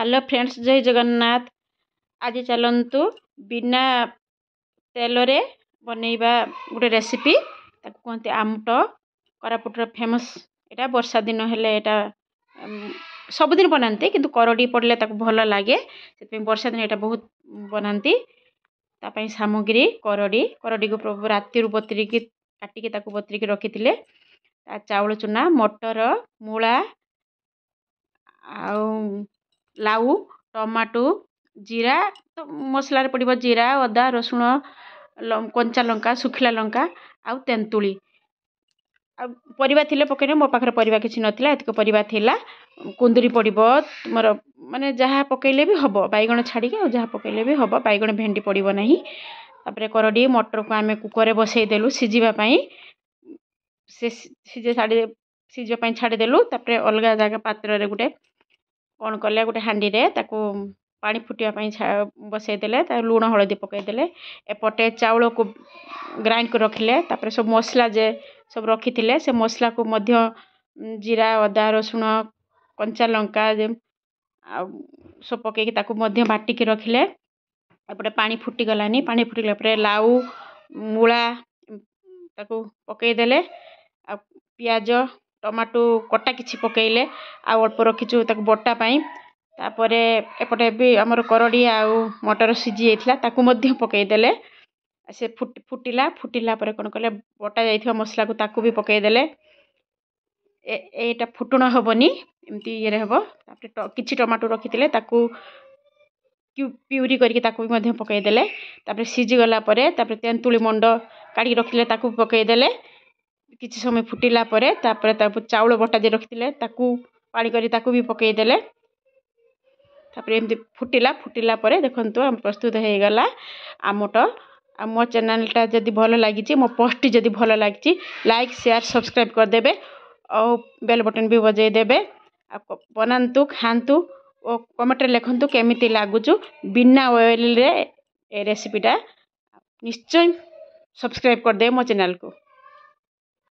Hello friends, जय जगन्नाथ। आज चलतु बिना तेल रे बनैबा गोटे रेसिपी कहते आमट कोरापुटर फेमस। एटा वर्षा दिन हेले एटा सबुदिन बनाते किंतु करडी पड़ले भल लगे से वर्षा दिन एटा बहुत बनाती। तापाई सामग्री करडी को राति बतरिकी काटिकी बतरिकी रखी चाउल चुना मटर मूला लाउ टमाटो जीरा तो मसला पड़ो जीरा अदा रसुण कंचा लंका सुखिला लंका आउ तेंतुली परिबा थिले पकने मो पाखरे परिबा किछि नथिला एतक परिबा थिला कुंदरी पड़ो तुमर माने जहाँ पकैले भी हबो बैगण छाड़ी के जहाँ पकैले भी हबो बैगण भेंडी पड़ो नहीं। तापरे करडी मटर को आमे कुकर रे बसई देलु सिजिबा पई से सिजिबा पई छाड़ी देलु। तापरे अलगा जागा पात्र रे गुटे कौन कले गोटे हांडी रे ताकू पानी फुटिया बसई देले लुण हलदी पकई देले एपटे चाउल को ग्राइंड कर रखिले। तापरे सब मसला जे सब रखी थिले से मसला को मध्य जीरा अदा रसुण कंचा लंका सब पकई ताकू मध्य बाटी के रखिले। एपटे पानी फुटी गलानी पानी फुटिला परे लाउ मूला ताकू पकई देले पियाज टमाटो कटा किछि पकईले अल्प रखीचु ताकू बटा पाई। तापरे एपटे भी हमर करडी आ मटर सिझी जाइथिला ताकू मध्य पकई देले से फुटिला परे कोन कले बटा जाइथिबा मसला को ताकू भी पकई देले एटा फुटुण हबनी एमती ये रहबो। तापरे किछि टमाटो रखिथिले ताकू प्यूरी करके ताकू भी मध्य पकई देले। तापरे सिझी गला परे तापरे तेंतुली मंड काढी रखिले ताकू पकई देले किछि समय फुटिला परे तापरे चाउल बटा जे रखिथिले ताकू पानी करी ताकू भी पकई देले। तापरे एमती फुटिला परे देखंतु हम प्रस्तुत हे गला आमट। आ मो चैनल टा जदी भलो लागिची मो पोस्ट जदी भलो लागिची लाइक शेयर सब्सक्राइब कर देबे और बेल बटन भी बजाई देबे। बनांतु खांतु और कमेंट रे लिखंतु केमिति लागुचु बिना ऑयल रे ए रेसिपी टा निश्चय सब्सक्राइब कर दे मो चैनल को।